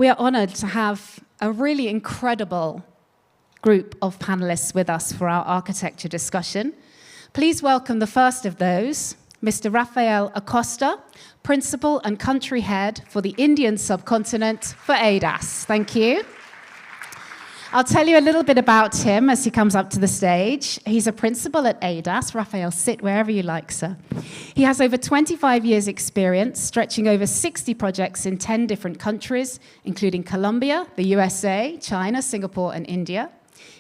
We are honored to have a really incredible group of panelists with us for our architecture discussion. Please welcome the first of those, Mr. Rafael Acosta, Principal and Country Head for the Indian Subcontinent for Aedas. Thank you. I'll tell you a little bit about him as he comes up to the stage. He's a principal at Aedas. Rafael, sit wherever you like, sir. He has over 25 years' experience, stretching over 60 projects in 10 different countries, including Colombia, the USA, China, Singapore, and India.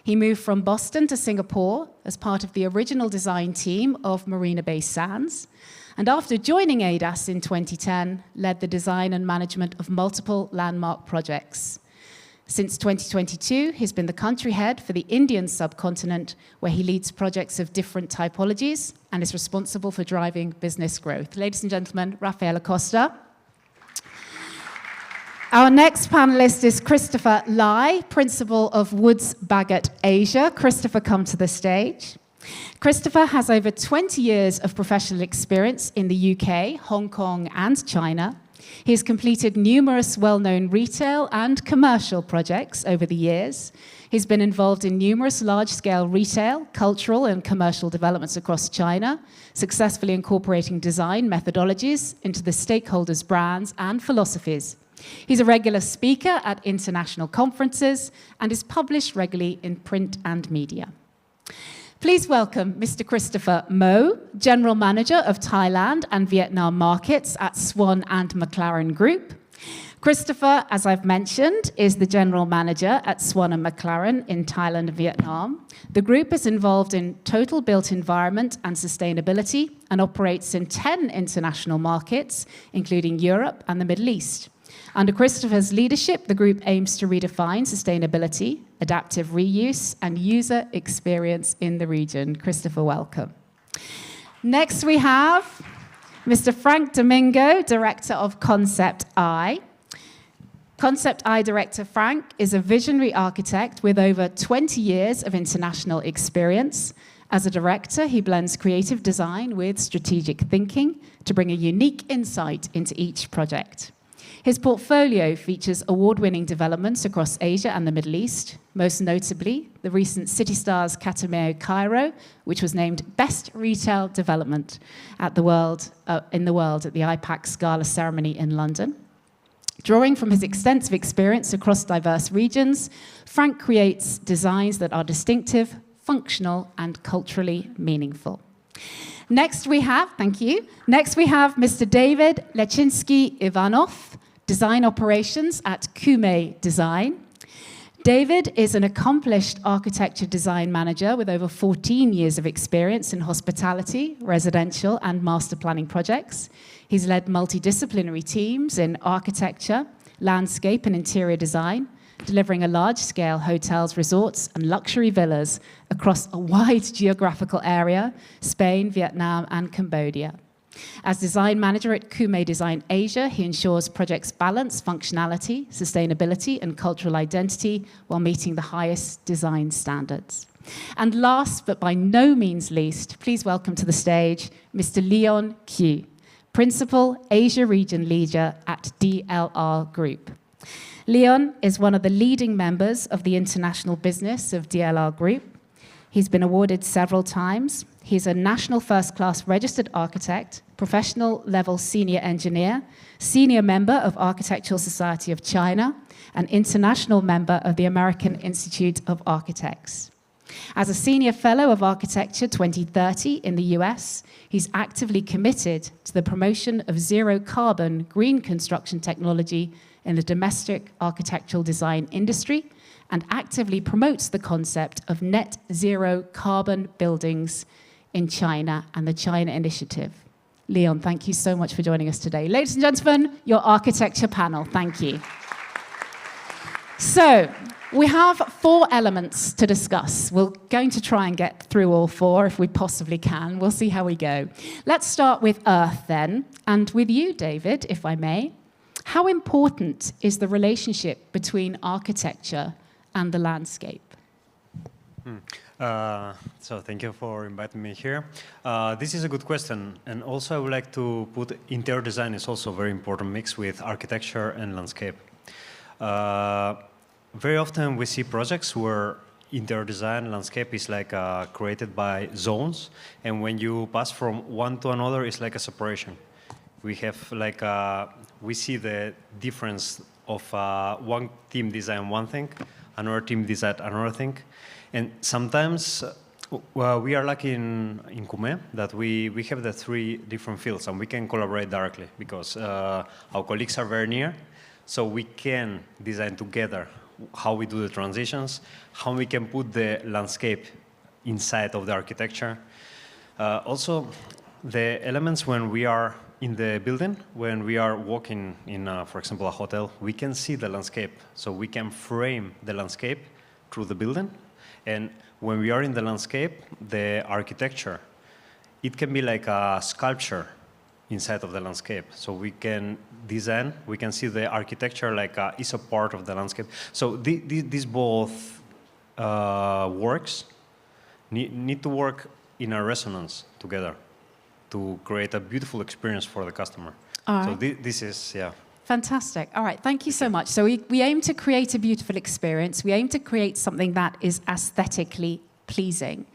He moved from Boston to Singapore as part of the original design team of Marina Bay Sands. And after joining Aedas in 2010, led the design and management of multiple landmark projects. Since 2022, he's been the country head for the Indian subcontinent, where he leads projects of different typologies and is responsible for driving business growth. Ladies and gentlemen, Rafael Acosta. Our next panelist is Christopher Lai, principal of Woods Bagot Asia. Christopher, come to the stage. Christopher has over 20 years of professional experience in the UK, Hong Kong, and China. He has completed numerous well-known retail and commercial projects over the years. He's been involved in numerous large-scale retail, cultural, and commercial developments across China, successfully incorporating design methodologies into the stakeholders' brands and philosophies. He's a regular speaker at international conferences and is published regularly in print and media. Please welcome Mr. Christopher Mo, General Manager of Thailand and Vietnam markets at Swan and Maclaren Group. Christopher, as I've mentioned, is the General Manager at Swan and Maclaren in Thailand and Vietnam. The group is involved in total built environment and sustainability and operates in 10 international markets, including Europe and the Middle East. Under Christopher's leadership, the group aims to redefine sustainability, adaptive reuse, and user experience in the region. Christopher, welcome. Next, we have Mr. Frank Domingo, Director of Concept I. Concept I Director Frank is a visionary architect with over 20 years of international experience. As a director, he blends creative design with strategic thinking to bring a unique insight into each project. His portfolio features award-winning developments across Asia and the Middle East, most notably the recent City Stars Catameo Cairo, which was named Best Retail Development in the world at the IPAX Gala ceremony in London. Drawing from his extensive experience across diverse regions, Frank creates designs that are distinctive, functional, and culturally meaningful. Next we have Mr. David Leschinski Ivanov, Design Operations at Kume Design. David is an accomplished architecture design manager with over 14 years of experience in hospitality, residential, and master planning projects. He's led multidisciplinary teams in architecture, landscape, and interior design, delivering a large-scale hotels, resorts, and luxury villas across a wide geographical area, Spain, Vietnam, and Cambodia. As design manager at Kume Design Asia, he ensures projects balance functionality, sustainability, and cultural identity while meeting the highest design standards. And last, but by no means least, please welcome to the stage Mr. Leon Q, Principal Asia Region Leader at DLR Group. Leon is one of the leading members of the international business of DLR Group. He's been awarded several times. He's a national first-class registered architect, professional level senior engineer, senior member of Architectural Society of China, and international member of the American Institute of Architects. As a senior fellow of Architecture 2030 in the US, he's actively committed to the promotion of zero-carbon green construction technology in the domestic architectural design industry, and actively promotes the concept of net zero carbon buildings in China and the China Initiative. Leon, thank you so much for joining us today. Ladies and gentlemen, your architecture panel, thank you. So, we have 4 elements to discuss. We're going to try and get through all 4 if we possibly can. We'll see how we go. Let's start with Earth then, and with you, David, if I may. How important is the relationship between architecture and the landscape? So thank you for inviting me here. This is a good question, and also I would like to put interior design is also a very important mix with architecture and landscape. Very often we see projects where interior design landscape is like created by zones, and when you pass from one to another, it's like a separation. We have like we see the difference of one team design one thing, another team design another thing, and sometimes we are lucky in Kume that we have the 3 different fields and we can collaborate directly because our colleagues are very near, so we can design together how we do the transitions, how we can put the landscape inside of the architecture. Also, the elements when we are in the building, when we are walking in, for example, a hotel, we can see the landscape. So we can frame the landscape through the building. And when we are in the landscape, the architecture, it can be like a sculpture inside of the landscape. So we can design, we can see the architecture like is a part of the landscape. So these both works need to work in a resonance together to create a beautiful experience for the customer. All right. So this is, yeah. Fantastic. All right, thank you so much. So we aim to create a beautiful experience. We aim to create something that is aesthetically pleasing.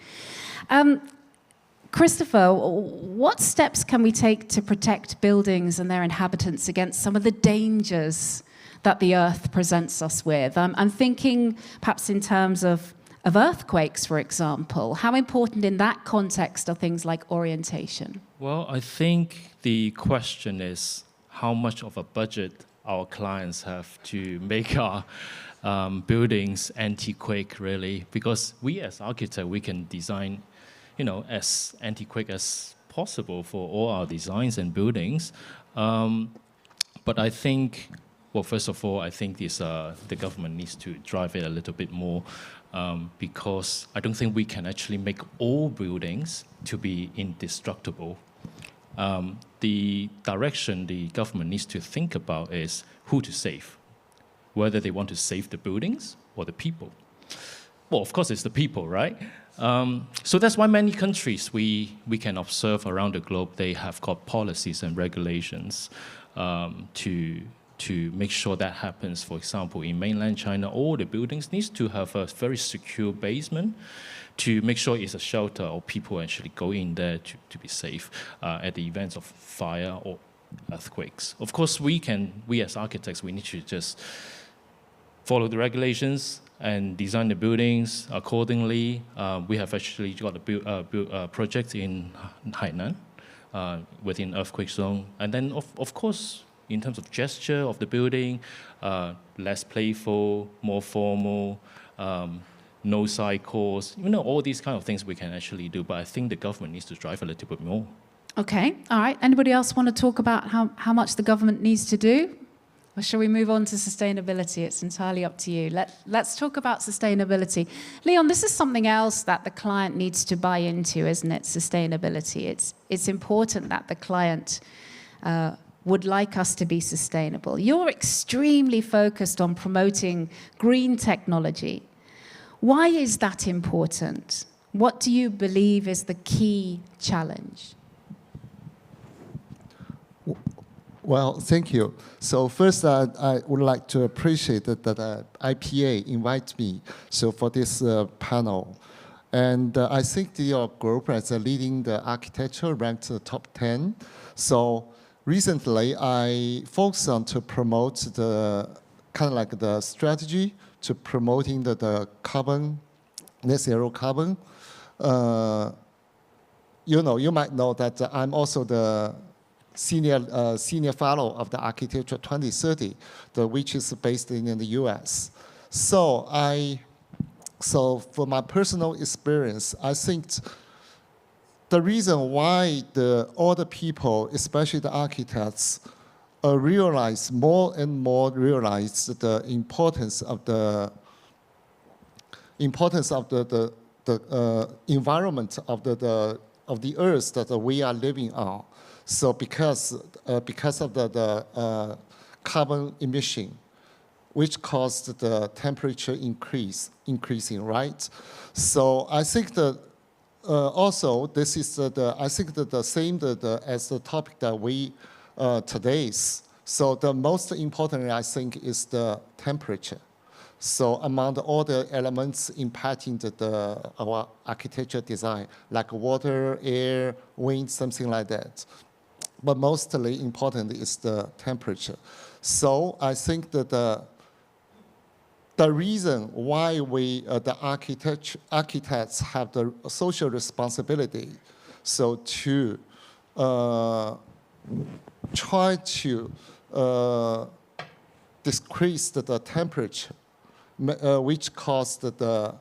Christopher, what steps can we take to protect buildings and their inhabitants against some of the dangers that the Earth presents us with? I'm thinking perhaps in terms of earthquakes, for example. How important in that context are things like orientation? Well, I think the question is how much of a budget our clients have to make our buildings anti-quake, really, because we as architects, we can design, as anti-quake as possible for all our designs and buildings. But I think, well, first of all, I think the government needs to drive it a little bit more because I don't think we can actually make all buildings to be indestructible. The direction the government needs to think about is who to save, whether they want to save the buildings or the people. Well, of course, it's the people, right? So that's why many countries we can observe around the globe, they have got policies and regulations to make sure that happens. For example, in mainland China, all the buildings needs to have a very secure basement to make sure it's a shelter or people actually go in there to be safe at the events of fire or earthquakes. Of course, we as architects, we need to just follow the regulations and design the buildings accordingly. We have actually got a project in Hainan within earthquake zone. And then, of course, in terms of gesture of the building, less playful, more formal, no side cores, all these kind of things we can actually do. But I think the government needs to drive a little bit more. Okay, all right. Anybody else want to talk about how much the government needs to do? Or shall we move on to sustainability? It's entirely up to you. Let's talk about sustainability. Leon, this is something else that the client needs to buy into, isn't it? Sustainability. It's important that the client would like us to be sustainable. You're extremely focused on promoting green technology. Why is that important? What do you believe is the key challenge? Well, thank you. So first, I would like to appreciate that IPA invited me for this panel. And I think your group as leading the architecture ranked top 10. So recently, I focused on to promote the kind of like the strategy to promoting the carbon, net zero carbon. You might know that I'm also the senior fellow of the Architecture 2030, which is based in the US. So for my personal experience, I think the reason why all the people, especially the architects, realize more and more the importance of the environment of the earth that we are living on. So because of the carbon emission, which caused the temperature increasing, right? So I think that also this is I think that the same as the topic that we today's So the most important, I think, is the temperature. So among all the elements impacting our architecture design, like water, air, wind, something like that. But mostly important is the temperature. So I think that the reason why the architects have the social responsibility, so to try to decrease the temperature, which caused the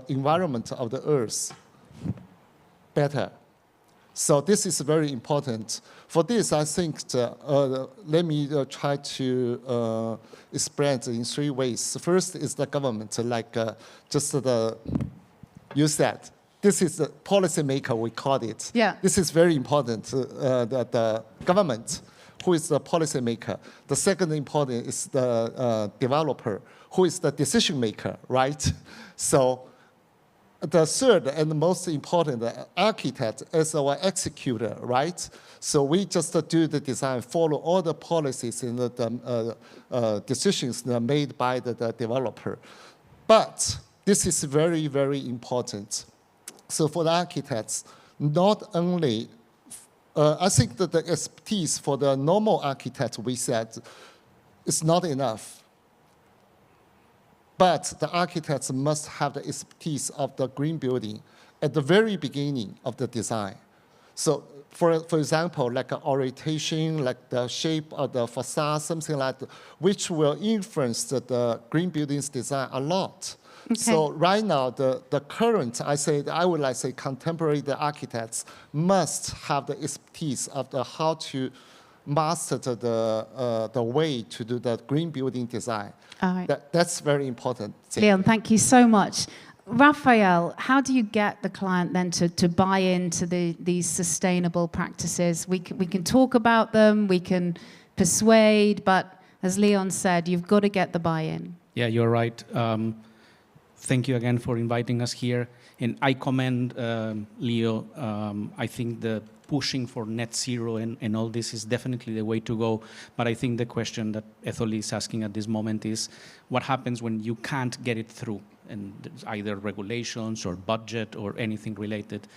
environment of the Earth better. So this is very important. For this, I think, let me try to explain it in 3 ways. First is the government, like you said. This is the policymaker, we call it. Yeah. This is very important, the government, who is the policymaker. The second important is the developer, who is the decision maker, right? So the third and most important, the architect is our executor, right? So we just do the design, follow all the policies and the decisions made by the developer. But this is very, very important. So for the architects, not only, I think that the expertise for the normal architect, we said, is not enough. But the architects must have the expertise of the green building at the very beginning of the design. So for example, like an orientation, like the shape of the facade, something like that, which will influence the green building's design a lot. Okay. So right now, the current, I would like to say contemporary architects must have the expertise of how to master the way to do the green building design. All right. That's very important. Leon, thank you so much. Rafael, how do you get the client then to buy into these sustainable practices? We can talk about them, we can persuade, but as Leon said, you've got to get the buy-in. Yeah, you're right. Thank you again for inviting us here. And I commend Leo. I think the pushing for net zero and all this is definitely the way to go. But I think the question that Etholle is asking at this moment is, what happens when you can't get it through? And there's either regulations or budget or anything related.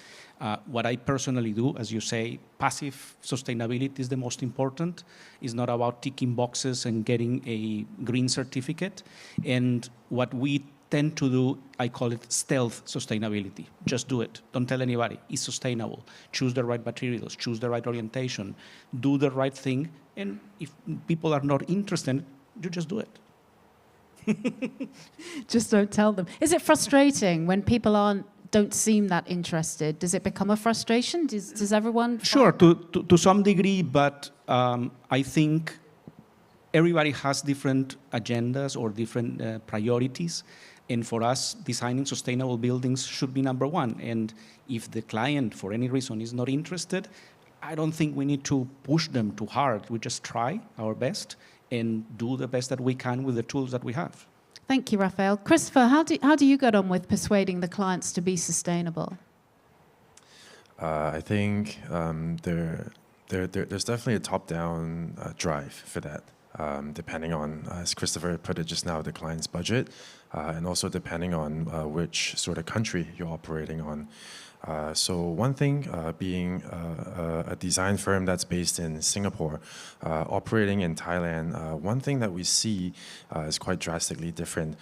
What I personally do, as you say, passive sustainability is the most important. It's not about ticking boxes and getting a green certificate. And what we tend to do, I call it stealth sustainability. Just do it. Don't tell anybody. It's sustainable. Choose the right materials. Choose the right orientation. Do the right thing. And if people are not interested, you just do it. Just don't tell them. Is it frustrating when people don't seem that interested? Does it become a frustration? Does everyone? Sure, to some degree, but I think everybody has different agendas or different priorities. And for us, designing sustainable buildings should be number one. And if the client, for any reason, is not interested, I don't think we need to push them too hard. We just try our best and do the best that we can with the tools that we have. Thank you, Rafael. Christopher, how do you get on with persuading the clients to be sustainable? I think there's definitely a top-down drive for that, depending on, as Christopher put it just now, the client's budget, and also depending on which sort of country you're operating on. So one thing, being a design firm that's based in Singapore, operating in Thailand, one thing that we see is quite drastically different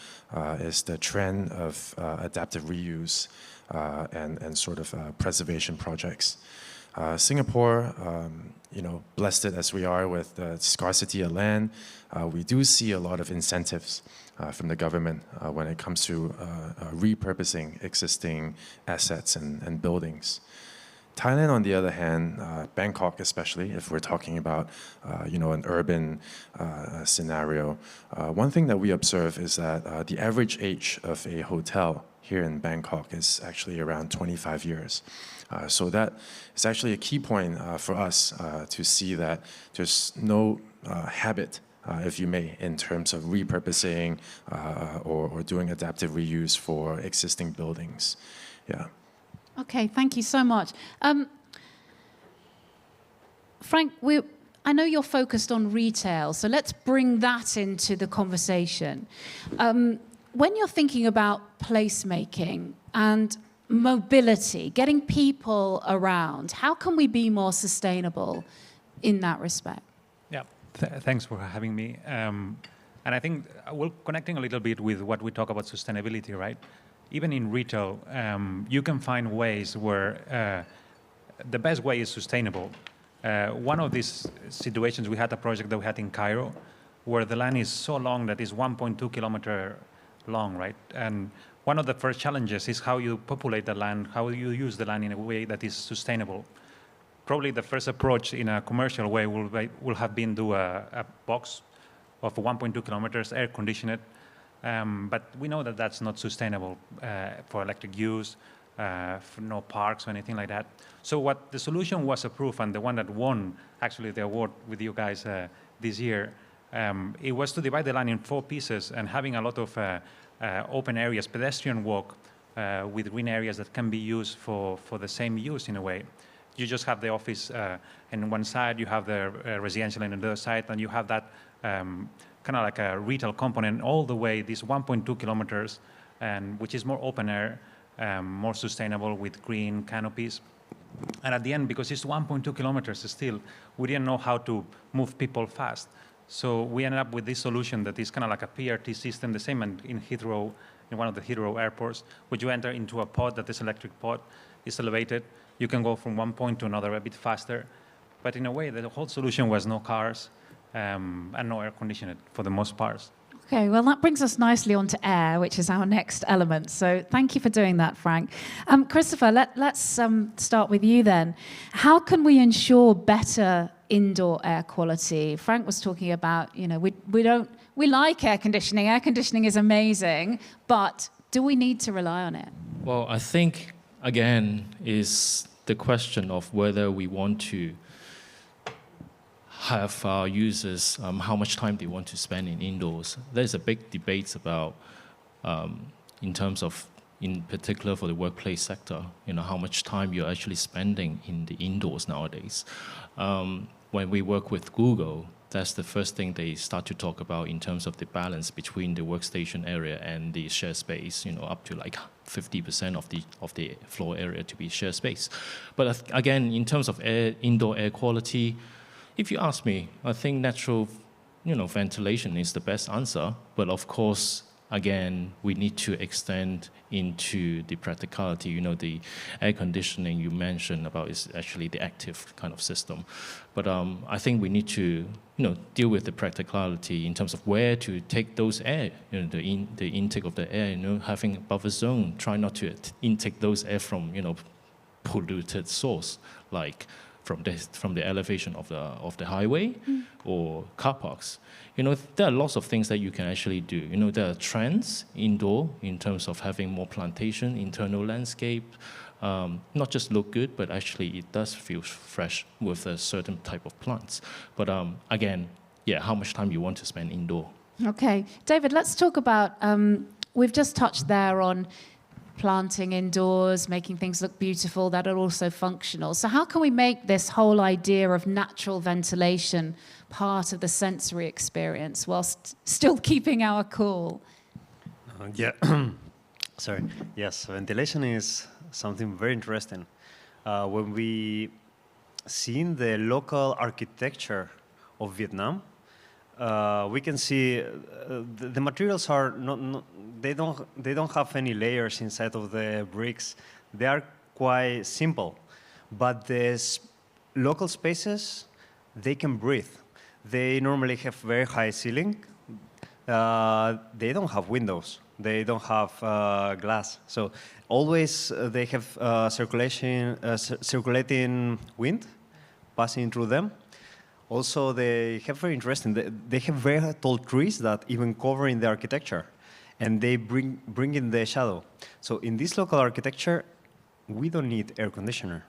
is the trend of adaptive reuse and sort of preservation projects. Singapore, blessed as we are with the scarcity of land, we do see a lot of incentives from the government when it comes to repurposing existing assets and buildings. Thailand, on the other hand, Bangkok especially, if we're talking about an urban scenario, one thing that we observe is that the average age of a hotel here in Bangkok is actually around 25 years. So that is actually a key point for us to see that there's no habit, if you may, in terms of repurposing or doing adaptive reuse for existing buildings. Yeah. Okay, thank you so much. Frank, I know you're focused on retail, so let's bring that into the conversation. When you're thinking about placemaking and mobility, getting people around, how can we be more sustainable in that respect? Yeah, thanks for having me. And I think we're connecting a little bit with what we talk about sustainability, right? Even in retail, you can find ways where the best way is sustainable. One of these situations, we had a project that we had in Cairo, where the line is so long that it's 1.2 kilometer long, right? And one of the first challenges is how you populate the land, how you use the land in a way that is sustainable. Probably the first approach in a commercial way will have been do a box of 1.2 kilometers, air conditioned. But we know that that's not sustainable for electric use, for no parks or anything like that. So what the solution was approved, and the one that won actually the award with you guys this year, it was to divide the line in 4 pieces and having a lot of open areas, pedestrian walk with green areas that can be used for the same use in a way. You just have the office on one side, you have the residential on the other side, and you have that kind of like a retail component all the way, these 1.2 kilometers, and which is more open air, more sustainable with green canopies. And at the end, because it's 1.2 kilometers still, we didn't know how to move people fast. So we ended up with this solution that is kind of like a PRT system, the same in Heathrow, in one of the Heathrow airports, where you enter into a pod that is electric pod, it's elevated. You can go from one point to another a bit faster. But in a way, the whole solution was no cars and no air conditioning for the most part. Okay, well, that brings us nicely onto air, which is our next element. So thank you for doing that, Frank. Christopher, let's start with you then. How can we ensure better indoor air quality? Frank was talking about, we like air conditioning. Air conditioning is amazing, but do we need to rely on it? Well, I think, again, is the question of whether we want to have our users, how much time they want to spend in indoors. There's a big debate about, in terms of, in particular for the workplace sector, how much time you're actually spending in the indoors nowadays. When we work with Google, that's the first thing they start to talk about in terms of the balance between the workstation area and the share space, up to like 50% of the floor area to be share space. But again, in terms of indoor air quality, if you ask me, I think natural, ventilation is the best answer. But of course, again, we need to extend into the practicality. The air conditioning you mentioned about is actually the active kind of system. But I think we need to, deal with the practicality in terms of where to take those air, the intake of the air, having a buffer zone. Try not to intake those air from, polluted source, like from the elevation of the highway or car parks. There are lots of things that you can actually do. There are trends indoor in terms of having more plantation, internal landscape, not just look good, but actually it does feel fresh with a certain type of plants. But again, how much time you want to spend indoor. Okay, David, let's talk about, we've just touched there on planting indoors, making things look beautiful, that are also functional. So how can we make this whole idea of natural ventilation part of the sensory experience whilst still keeping our cool? Sorry. Yes, ventilation is something very interesting. When we see the local architecture of Vietnam, we can see the materials are they don't have any layers inside of the bricks. They are quite simple, but the local spaces, they can breathe. They normally have very high ceiling. They don't have windows. They don't have glass. So always they have circulating wind passing through them. Also, they have very interesting. They have very tall trees that even cover in the architecture, and they bring in the shadow. So in this local architecture, we don't need air conditioner.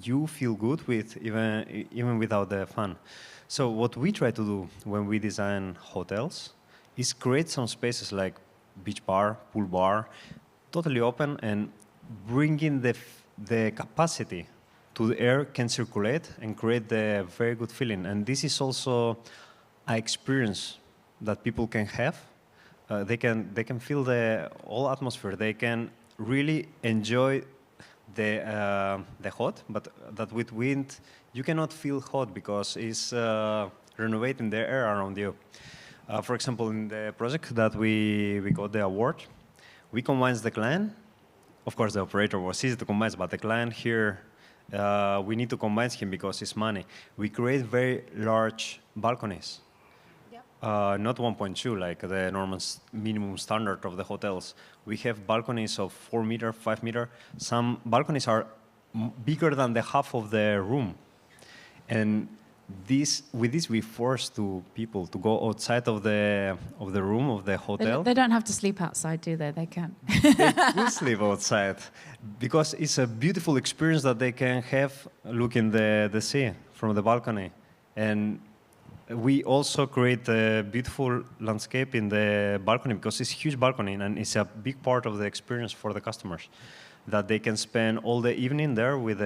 You feel good with even without the fan. So what we try to do when we design hotels is create some spaces like beach bar, pool bar, totally open, and bring in the capacity to the air can circulate and create the very good feeling. And this is also an experience that people can have. They can feel the whole atmosphere. They can really enjoy the hot, but that with wind you cannot feel hot because it's renovating the air around you. For example, in the project that we got the award, we convinced the client. Of course, the operator was easy to convince, but the client here, we need to convince him because it's money. We create very large balconies. Not 1.2 like the normal minimum standard of the hotels. We have balconies of 4 meter, 5 meter. Some balconies are bigger than the half of the room. And with this, we force people to go outside of the room of the hotel. They don't have to sleep outside, do they? They can. They do sleep outside because it's a beautiful experience that they can have looking the sea from the balcony. And we also create a beautiful landscape in the balcony because it's a huge balcony and it's a big part of the experience for the customers that they can spend all the evening there with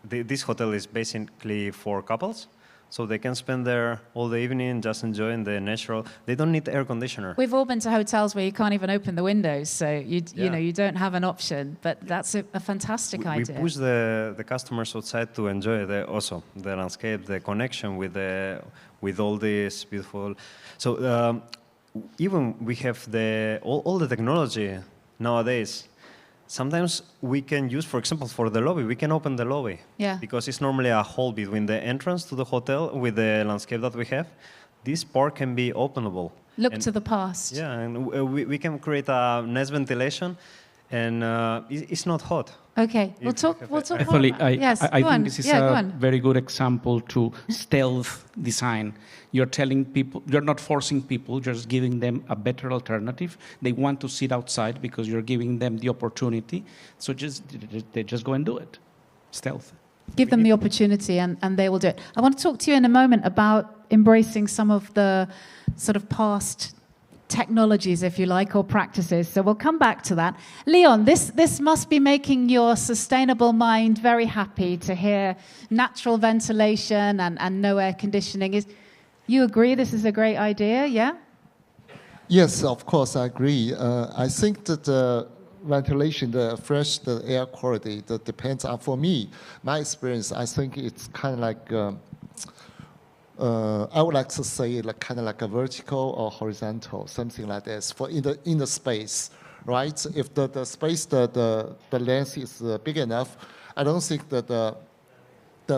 this hotel is basically for couples. So they can spend there all the evening just enjoying the natural. They don't need air conditioner. We've all been to hotels where you can't even open the windows, so you know you don't have an option. But that's a fantastic idea. We push the customers outside to enjoy also the landscape, the connection with all this beautiful. So even we have all the technology nowadays. Sometimes we can use, for example, for the lobby, we can open the lobby. Yeah. Because it's normally a hall between the entrance to the hotel with the landscape that we have. This part can be openable. Look to the past. Yeah, and we can create a nice ventilation, and it's not hot. Okay, we'll talk Etholle, about yes, I think this is a very good example to stealth design. You're telling people, you're not forcing people, just giving them a better alternative. They want to sit outside because you're giving them the opportunity. So they just go and do it. Stealth. Give them the opportunity and they will do it. I want to talk to you in a moment about embracing some of the sort of past technologies, if you like, or practices. So we'll come back to that. Leon, this must be making your sustainable mind very happy to hear natural ventilation and no air conditioning. You agree this is a great idea, yeah? Yes, of course, I agree. I think that the ventilation, the air quality, that depends on, for me, my experience, I think it's kind of like, I would like to say like kind of like a vertical or horizontal, something like this, for in the space, right? If the space, the length is big enough, I don't think that the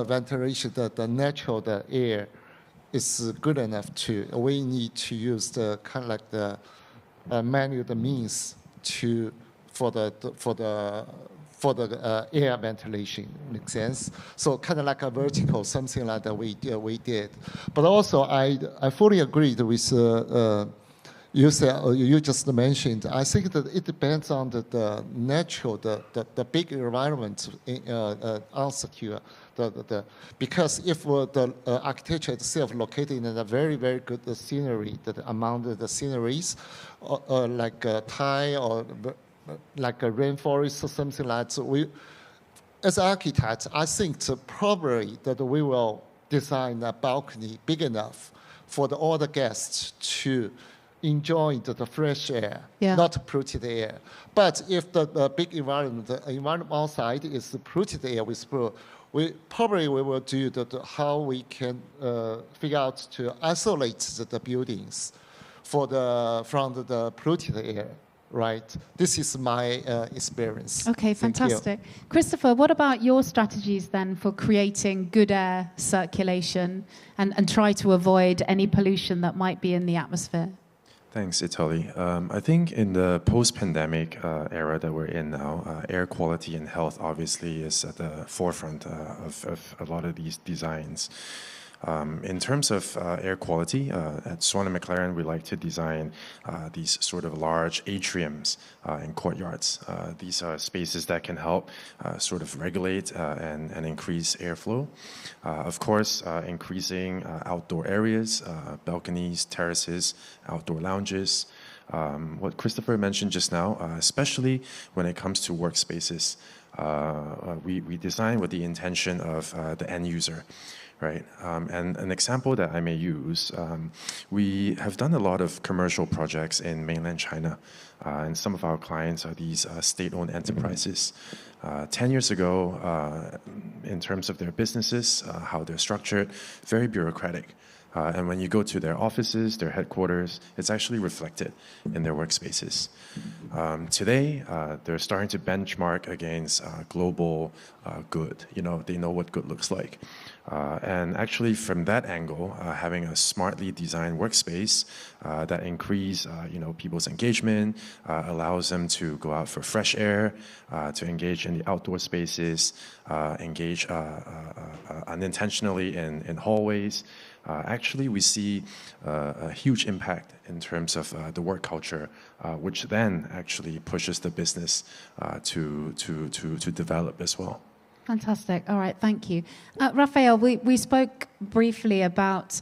ventilation, the natural, the air is good enough to. We need to use the kind of like the manual means for the air ventilation. Makes sense. So kind of like a vertical, something like that we did. But also I fully agreed with you said, you just mentioned. I think that it depends on the natural, the big environment unsecure. Because if the architecture itself located in a very, very good scenery, among the sceneries, like Thai or like a rainforest or something like that, as architects, I think probably that we will design a balcony big enough for all the guests to enjoy the fresh air, not polluted air. But if the big environment, the environment outside is polluted air with we will do how we can figure out to isolate the buildings from the polluted air. Right. This is my experience. Okay, fantastic. Christopher, what about your strategies then for creating good air circulation and try to avoid any pollution that might be in the atmosphere? Thanks, Etholle. I think in the post-pandemic era that we're in now, air quality and health obviously is at the forefront of a lot of these designs. In terms of air quality, at Swan and Maclaren, we like to design these sort of large atriums in courtyards. These are spaces that can help sort of regulate and increase airflow. Of course, increasing outdoor areas, balconies, terraces, outdoor lounges. What Christopher mentioned just now, especially when it comes to workspaces, we design with the intention of the end user. Right, and an example that I may use, we have done a lot of commercial projects in mainland China, and some of our clients are these state-owned enterprises. 10 years ago, in terms of their businesses, how they're structured, very bureaucratic. And when you go to their offices, their headquarters, it's actually reflected in their workspaces. Today, they're starting to benchmark against global good. They know what good looks like. And actually, from that angle, having a smartly designed workspace that increase, people's engagement, allows them to go out for fresh air, to engage in the outdoor spaces, engage unintentionally in hallways. Actually, we see a huge impact in terms of the work culture, which then actually pushes the business to develop as well. Fantastic. All right, thank you. Rafael, we spoke briefly about,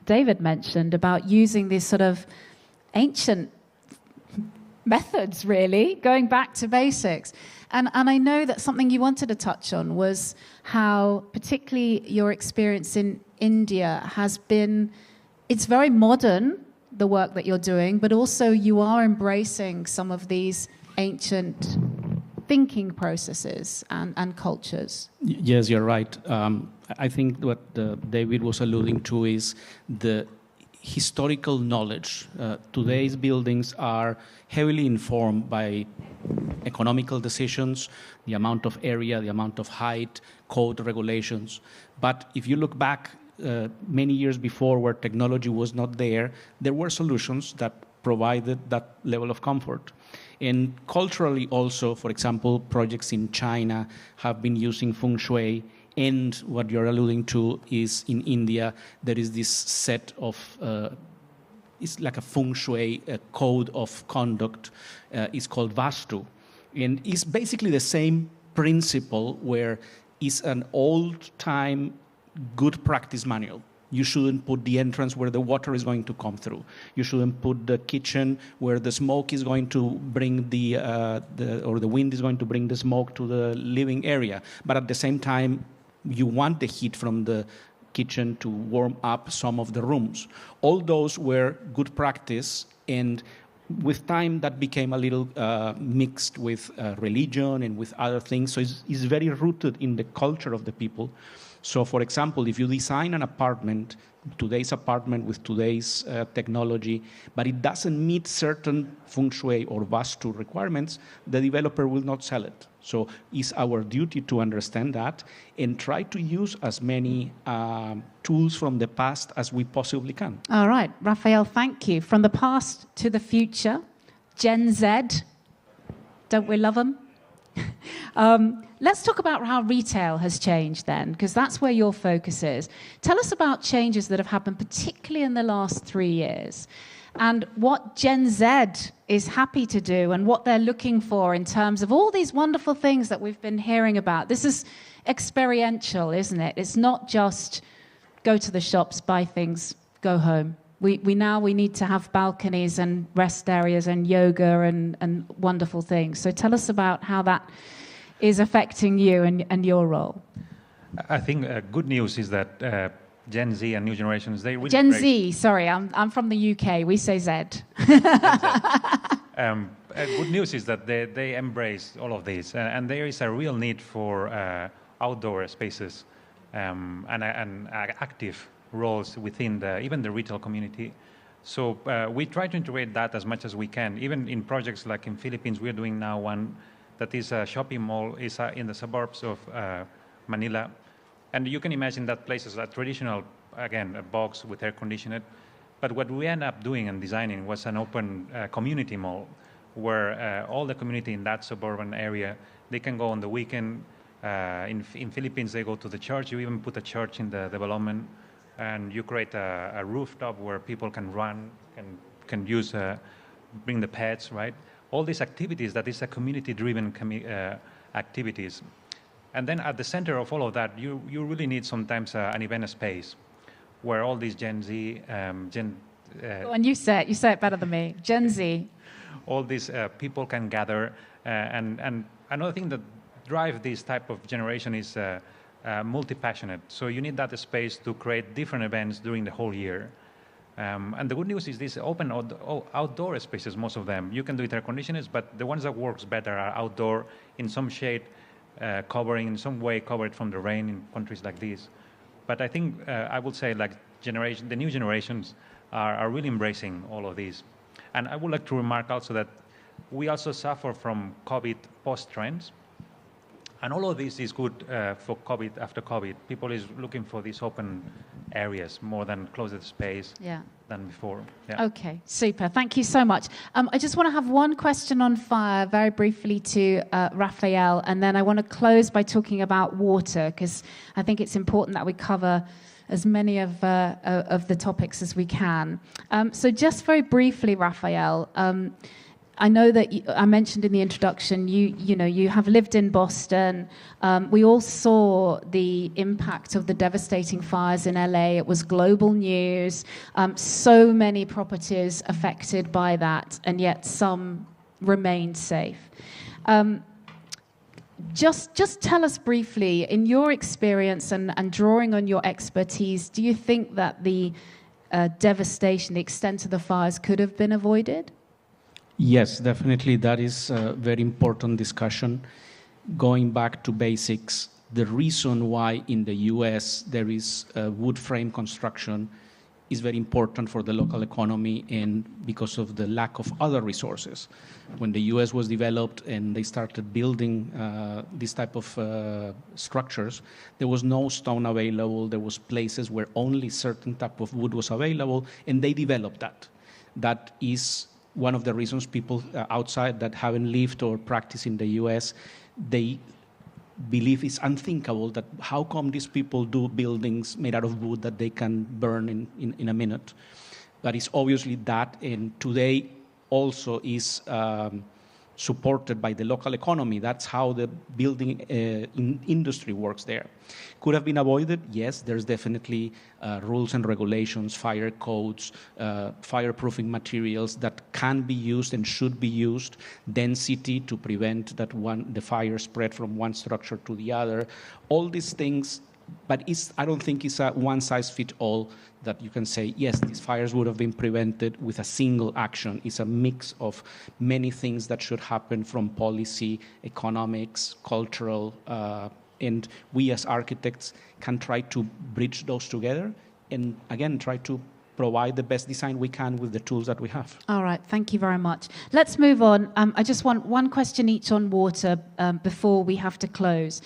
David mentioned, about using these sort of ancient methods, really, going back to basics. And I know that something you wanted to touch on was how, particularly your experience in India has been, it's very modern, the work that you're doing, but also you are embracing some of these ancient thinking processes and cultures. Yes, you're right. I think what David was alluding to is the historical knowledge. Today's buildings are heavily informed by economical decisions, the amount of area, the amount of height, code regulations. But if you look back many years before, where technology was not there were solutions that provided that level of comfort. And culturally also, for example, projects in China have been using feng shui, and what you're alluding to is in India, there is this set of, it's like a feng shui code of conduct, it's called Vastu. And it's basically the same principle where it's an old-time good practice manual. You shouldn't put the entrance where the water is going to come through. You shouldn't put the kitchen where the smoke is going to bring or the wind is going to bring the smoke to the living area. But at the same time, you want the heat from the kitchen to warm up some of the rooms. All those were good practice, and with time that became a little mixed with religion and with other things. So it's very rooted in the culture of the people. So, for example, if you design an apartment, today's apartment with today's technology, but it doesn't meet certain feng shui or vastu requirements, the developer will not sell it. So it's our duty to understand that and try to use as many tools from the past as we possibly can. All right, Rafael, thank you. From the past to the future, Gen Z, don't we love them? Let's talk about how retail has changed then, because that's where your focus is. Tell us about changes that have happened, particularly in the last 3 years, and what Gen Z is happy to do and what they're looking for in terms of all these wonderful things that we've been hearing about. This is experiential, isn't it? It's not just go to the shops, buy things, go home. We need to have balconies and rest areas and yoga and wonderful things. So tell us about how that is affecting you and your role. I think good news is that Gen Z and new generations, they really Gen Z, sorry, I'm from the UK. We say Z. Good news is that they embrace all of this, and there is a real need for outdoor spaces and active roles within even the retail community. So we try to integrate that as much as we can. Even in projects like in Philippines, we're doing now one that is a shopping mall, is in the suburbs of Manila. And you can imagine that place is a traditional, again, a box with air conditioned. But what we end up doing and designing was an open community mall where all the community in that suburban area, they can go on the weekend. In Philippines, they go to the church. You even put a church in the development. And you create a rooftop where people can run, can use, bring the pets, right? All these activities, that is a community-driven activities. And then at the center of all of that, you really need sometimes an event space where all these Gen Z, Gen Go on, you say it better than me. Gen Z. all these people can gather. And another thing that drives this type of generation is multi-passionate. So you need that space to create different events during the whole year. And the good news is these open outdoor spaces, most of them. You can do it air conditioners, but the ones that works better are outdoor, in some shade, covering, in some way covered from the rain in countries like this. But I think I would say like the new generations are really embracing all of these. And I would like to remark also that we also suffer from COVID post-trends. And all of this is good for COVID, after COVID. People is looking for these open areas more than closed space than before. Yeah. Okay, super. Thank you so much. I just want to have one question on fire very briefly to Rafael, and then I want to close by talking about water, because I think it's important that we cover as many of the topics as we can. So just very briefly, Rafael, I know that I mentioned in the introduction, you have lived in Boston. We all saw the impact of the devastating fires in LA. It was global news. So many properties affected by that, and yet some remained safe. Just tell us briefly, in your experience and drawing on your expertise, do you think that the devastation, the extent of the fires could have been avoided? Yes, definitely. That is a very important discussion. Going back to basics, the reason why in the US there is wood frame construction is very important for the local economy, and because of the lack of other resources. When the US was developed and they started building this type of structures, there was no stone available. There was places where only certain type of wood was available, and they developed that. That is one of the reasons people outside that haven't lived or practiced in the US, they believe it's unthinkable that how come these people do buildings made out of wood that they can burn in a minute. But it's obviously that, and today also is supported by the local economy. That's how the building industry works there. Could have been avoided? Yes, there's definitely rules and regulations, fire codes, fireproofing materials that can be used and should be used, density to prevent that the fire spread from one structure to the other, all these things. But I don't think it's a one-size-fits-all that you can say, yes, these fires would have been prevented with a single action. It's a mix of many things that should happen from policy, economics, cultural, and we as architects can try to bridge those together and, again, try to provide the best design we can with the tools that we have. All right, thank you very much. Let's move on. I just want one question each on water before we have to close.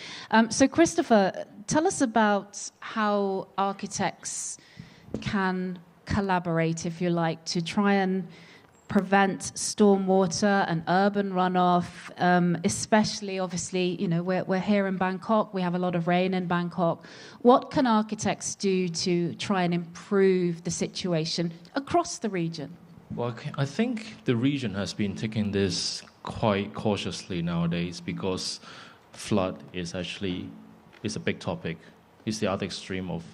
So Christopher, tell us about how architects can collaborate, if you like, to try and prevent stormwater and urban runoff, especially, obviously, we're here in Bangkok. We have a lot of rain in Bangkok. What can architects do to try and improve the situation across the region? Well, I think the region has been taking this quite cautiously nowadays, because flood is a big topic. It's the other extreme of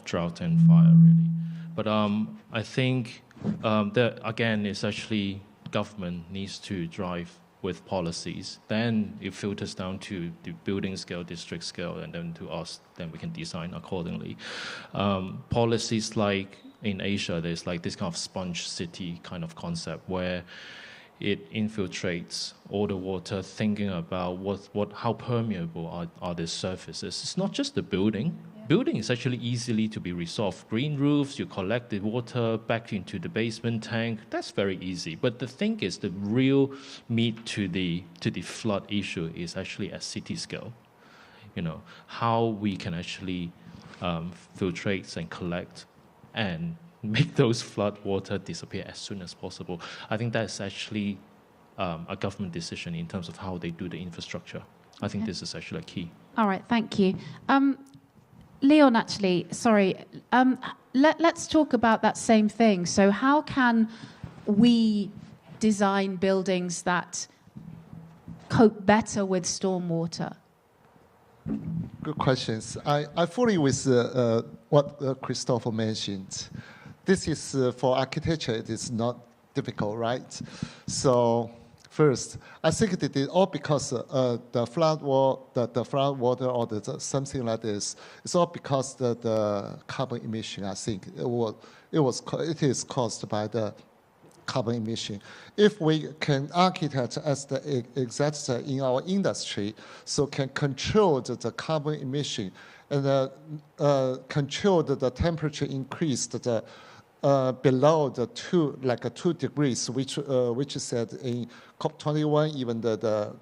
drought and fire, really. But I think that, again, it's actually government needs to drive with policies. Then it filters down to the building scale, district scale, and then to us, then we can design accordingly. Policies like in Asia, there's like this kind of sponge city kind of concept where it infiltrates all the water, thinking about how permeable are the surfaces. It's not just the building. Building is actually easily to be resolved. Green roofs, you collect the water back into the basement tank. That's very easy. But the thing is, the real meat to the flood issue is actually at city scale. How we can actually filtrate and collect and make those flood water disappear as soon as possible. I think that's actually a government decision in terms of how they do the infrastructure. I think this is actually a key. All right, thank you. Leon, actually, sorry, let's talk about that same thing. So how can we design buildings that cope better with stormwater? Good questions. I fully with what Christopher mentioned. this is for architecture, it is not difficult, right? So first, I think it is all because the flood water or something like this, it's all because the carbon emission, I think. It is caused by the carbon emission. If we can architect as the exact in our industry, so can control the carbon emission and control the temperature increase below the 2 degrees, which is said in COP21, even the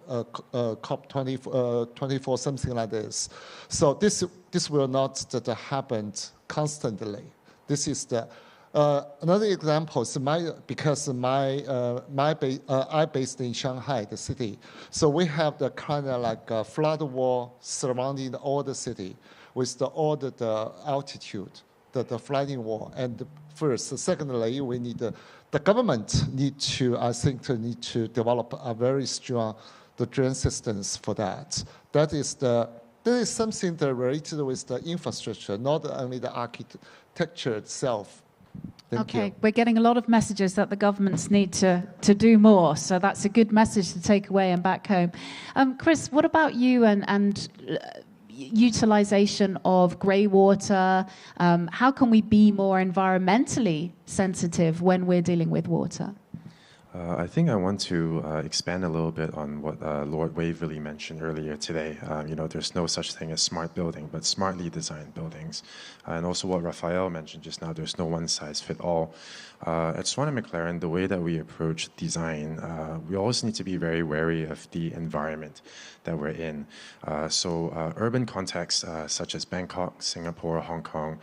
COP24, something like this. So this will not happen constantly. This is the another example is because I based in Shanghai, the city. So we have the kind of like a flood wall surrounding all the city with all the altitude, the flooding wall. And first, secondly, we need the government need to develop a very strong drain systems for that. That is something that related with the infrastructure, not only the architecture itself. Thank you. We're getting a lot of messages that the governments need to do more, so that's a good message to take away and back home. Chris, what about you and utilization of grey water? How can we be more environmentally sensitive when we're dealing with water? I think I want to expand a little bit on what Lord Waverley mentioned earlier today. There's no such thing as smart building, but smartly designed buildings. And also what Rafael mentioned just now, there's no one size fit all. At Swan and Maclaren, the way that we approach design, we always need to be very wary of the environment that we're in. So urban contexts such as Bangkok, Singapore, Hong Kong,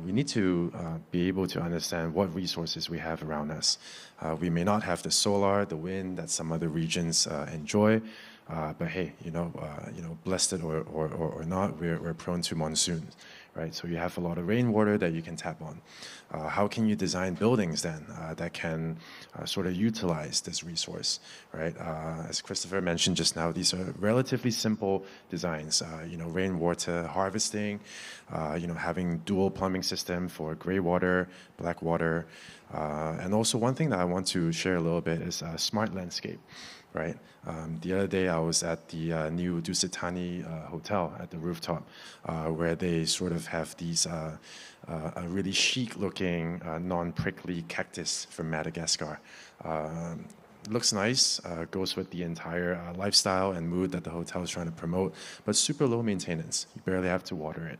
we need to be able to understand what resources we have around us. We may not have the solar, the wind that some other regions enjoy, but hey, blessed it or not, we're prone to monsoons, right? So you have a lot of rainwater that you can tap on. How can you design buildings then that can sort of utilize this resource, right? As Christopher mentioned just now, these are relatively simple designs. Rainwater harvesting, having dual plumbing system for gray water, black water, and also one thing that I want to share a little bit is smart landscape. Right. The other day I was at the new Dusitani hotel at the rooftop, where they sort of have these a really chic-looking non-prickly cactus from Madagascar. Looks nice, goes with the entire lifestyle and mood that the hotel is trying to promote, but super low maintenance. You barely have to water it.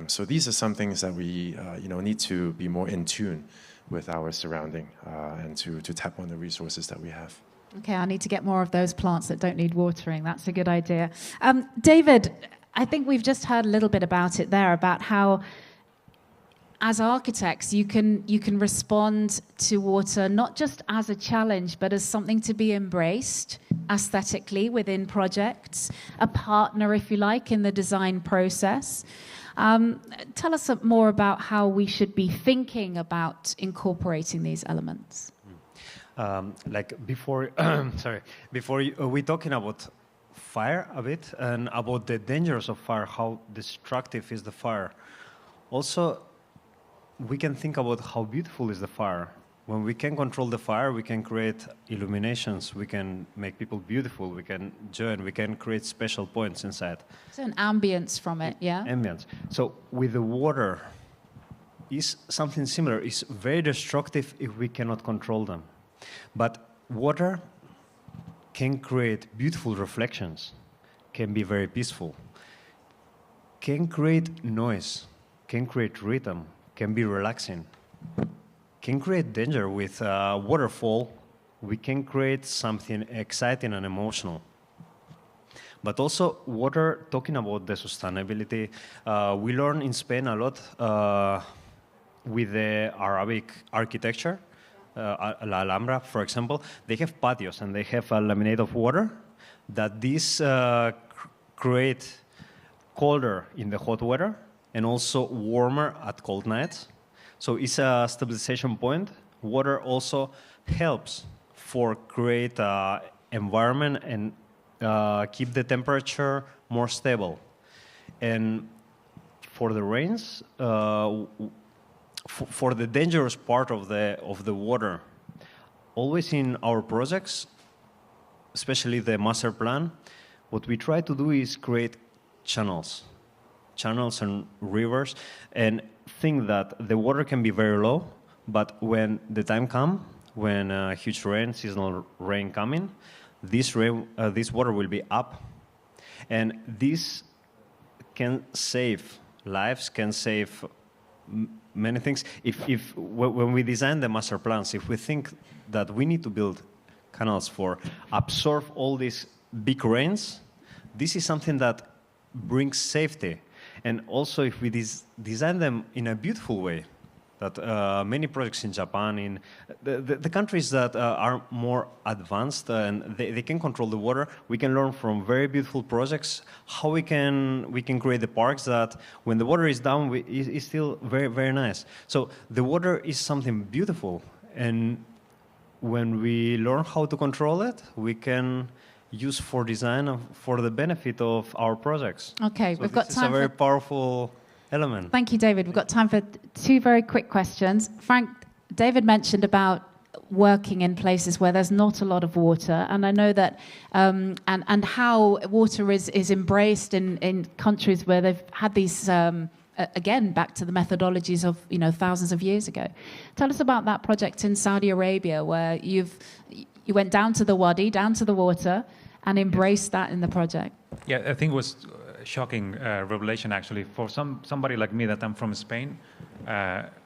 So these are some things that we need to be more in tune with our surrounding and to tap on the resources that we have. Okay, I need to get more of those plants that don't need watering. That's a good idea. David, I think we've just heard a little bit about it there, about how as architects you can respond to water not just as a challenge, but as something to be embraced aesthetically within projects, a partner, if you like, in the design process. Tell us more about how we should be thinking about incorporating these elements. Before we're talking about fire a bit and about the dangers of fire, how destructive is the fire. Also, we can think about how beautiful is the fire. When we can control the fire, we can create illuminations, we can make people beautiful, we can join, we can create special points inside. So an ambience from it, yeah? Ambience. So with the water, is something similar. It's very destructive if we cannot control them. But water can create beautiful reflections, can be very peaceful, can create noise, can create rhythm, can be relaxing, can create danger with waterfall. We can create something exciting and emotional. But also water, talking about the sustainability, we learn in Spain a lot with the Arabic architecture. La Alhambra, for example, they have patios and they have a laminate of water that these create colder in the hot weather and also warmer at cold nights. So it's a stabilization point. Water also helps for create environment and keep the temperature more stable. And for the rains, for the dangerous part of the water, always in our projects, especially the master plan, what we try to do is create channels and rivers, and think that the water can be very low, but when the time comes, when huge rain, seasonal rain coming, this water will be up, and this can save lives, can save many things. When we design the master plans, if we think that we need to build canals for absorb all these big rains, this is something that brings safety. And also, if we design them in a beautiful way, that many projects in Japan, in the countries that are more advanced and they can control the water, we can learn from very beautiful projects how we can create the parks that when the water is down, is still very, very nice. So the water is something beautiful, and when we learn how to control it, we can use for design for the benefit of our projects. Okay, so we've got time for... It's a very powerful element. Thank you, David. We've got time for 2 very quick questions. Frank, David mentioned about working in places where there's not a lot of water, and I know that, and how water is embraced in countries where they've had these, again, back to the methodologies of, thousands of years ago. Tell us about that project in Saudi Arabia, where you went down to the wadi, down to the water, and embraced that in the project. Yeah, I think it was shocking revelation actually for somebody like me that I'm from Spain.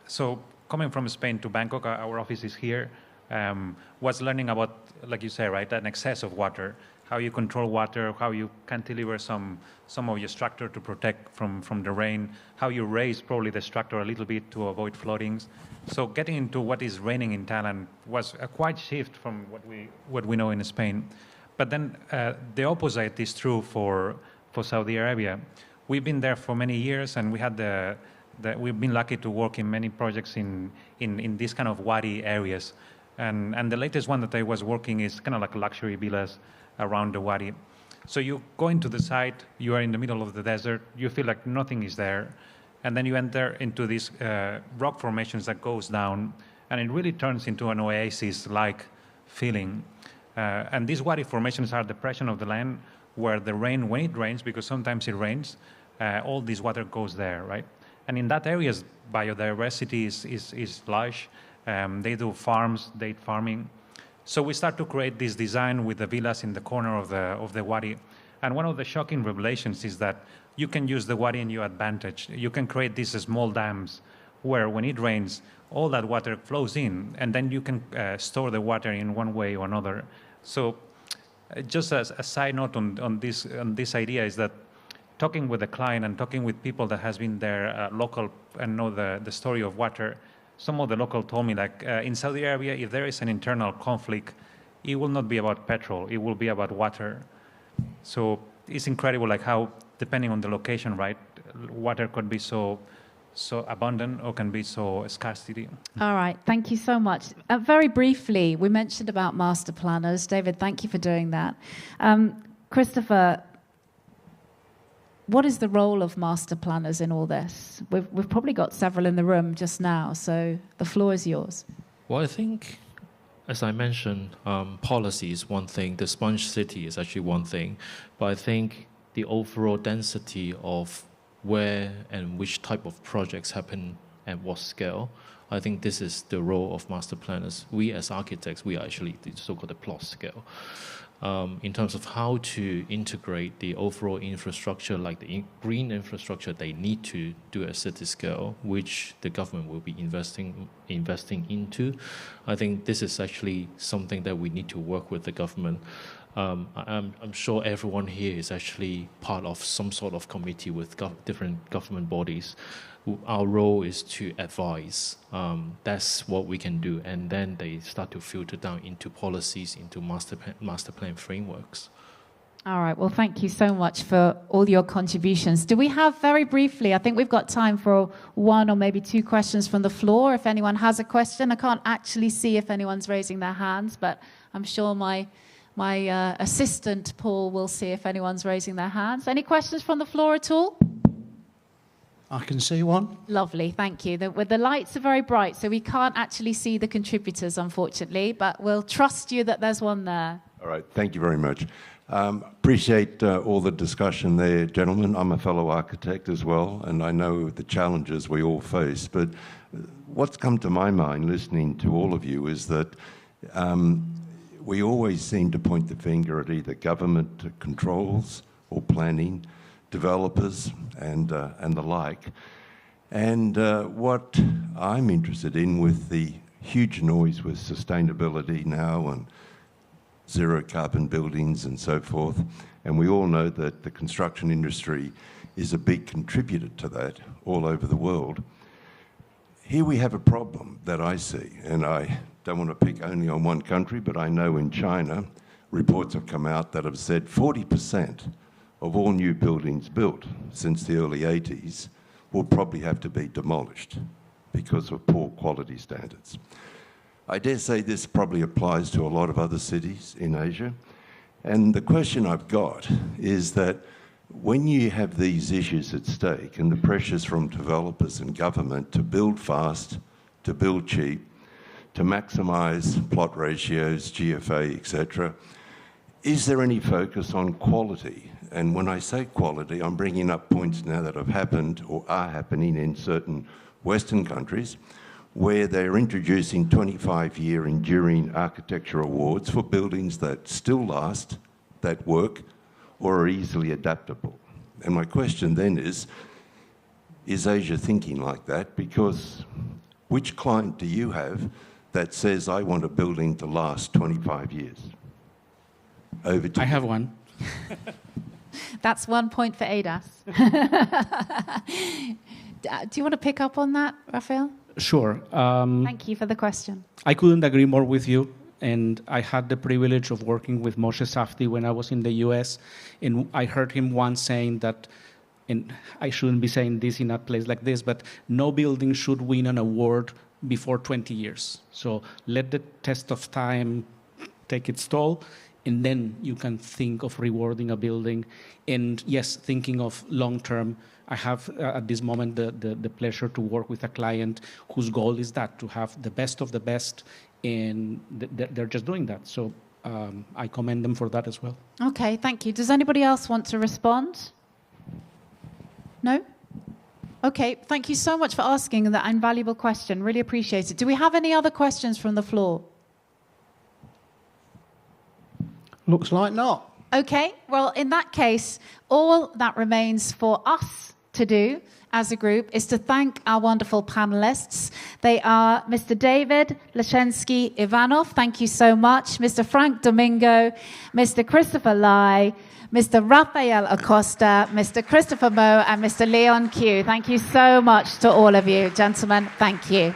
So coming from Spain to Bangkok, our office is here, was learning about, like you say, right, an excess of water, how you control water, how you cantilever some of your structure to protect from the rain, how you raise probably the structure a little bit to avoid floodings. So getting into what is raining in Thailand was a quite shift from what we know in Spain. But then the opposite is true for Saudi Arabia. We've been there for many years, and we had we've been lucky to work in many projects in these kind of wadi areas. And the latest one that I was working is kind of like luxury villas around the wadi. So you go into the site, you are in the middle of the desert, you feel like nothing is there, and then you enter into these rock formations that goes down, and it really turns into an oasis-like feeling. And these wadi formations are depression of the land where the rain, when it rains, because sometimes it rains, all this water goes there, right? And in that area, biodiversity is large. They do farms, date farming. So we start to create this design with the villas in the corner of the wadi. And one of the shocking revelations is that you can use the wadi in your advantage. You can create these small dams where when it rains, all that water flows in, and then you can store the water in one way or another. So just as a side note on this idea is that talking with the client and talking with people that has been there local and know the story of water, some of the local told me, like, in Saudi Arabia, if there is an internal conflict, it will not be about petrol, it will be about water. So it's incredible, like how, depending on the location, right, water could be so abundant or can be so scarcity. All right, thank you so much. Very briefly, we mentioned about master planners. David, thank you for doing that. Christopher, what is the role of master planners in all this? We've probably got several in the room just now, so the floor is yours. Well, I think, as I mentioned, policy is one thing, the sponge city is actually one thing, but I think the overall density of where and which type of projects happen at what scale, I think this is the role of master planners. We as architects, we are actually the so-called plot scale. In terms of how to integrate the overall infrastructure, like the green infrastructure they need to do at city scale, which the government will be investing into. I think this is actually something that we need to work with the government. I'm sure everyone here is actually part of some sort of committee with different government bodies. Our role is to advise. That's what we can do. And then they start to filter down into policies, into master plan frameworks. All right. Well, thank you so much for all your contributions. Do we have, very briefly, I think we've got time for 1 or maybe 2 questions from the floor. If anyone has a question, I can't actually see if anyone's raising their hands, but I'm sure my assistant, Paul, will see if anyone's raising their hands. Any questions from the floor at all? I can see one. Lovely, thank you. The lights are very bright, so we can't actually see the contributors, unfortunately, but we'll trust you that there's one there. All right, thank you very much. Appreciate all the discussion there, gentlemen. I'm a fellow architect as well, and I know the challenges we all face. But what's come to my mind listening to all of you is that we always seem to point the finger at either government controls or planning, developers and the like. And what I'm interested in with the huge noise with sustainability now and zero carbon buildings and so forth, and we all know that the construction industry is a big contributor to that all over the world. Here we have a problem that I see, and I don't want to pick only on one country, but I know in China, reports have come out that have said 40% of all new buildings built since the early 80s will probably have to be demolished because of poor quality standards. I dare say this probably applies to a lot of other cities in Asia. And the question I've got is that when you have these issues at stake and the pressures from developers and government to build fast, to build cheap, to maximize plot ratios, GFA, etc., is there any focus on quality? And when I say quality, I'm bringing up points now that have happened or are happening in certain Western countries where they're introducing 25-year enduring architecture awards for buildings that still last, that work, or are easily adaptable. And my question then is Asia thinking like that? Because which client do you have that says, I want a building to last 25 years? Over to you. I have one. That's 1 point for Aedas. Do you want to pick up on that, Rafael? Sure. Thank you for the question. I couldn't agree more with you. And I had the privilege of working with Moshe Safdie when I was in the US. And I heard him once saying that, and I shouldn't be saying this in a place like this, but no building should win an award before 20 years. So let the test of time take its toll, and then you can think of rewarding a building. And yes, thinking of long-term, I have at this moment the pleasure to work with a client whose goal is that, to have the best of the best, and they're just doing that. So I commend them for that as well. Okay, thank you. Does anybody else want to respond? No? Okay, thank you so much for asking that invaluable question. Really appreciate it. Do we have any other questions from the floor? Looks like not. Okay, well, in that case, all that remains for us to do as a group is to thank our wonderful panelists. They are Mr. David Leschinski Ivanov, thank you so much, Mr. Frank Domingo, Mr. Christopher Lai, Mr. Rafael Acosta, Mr. Christopher Mo, and Mr. Leon Q. Thank you so much to all of you, gentlemen. Thank you.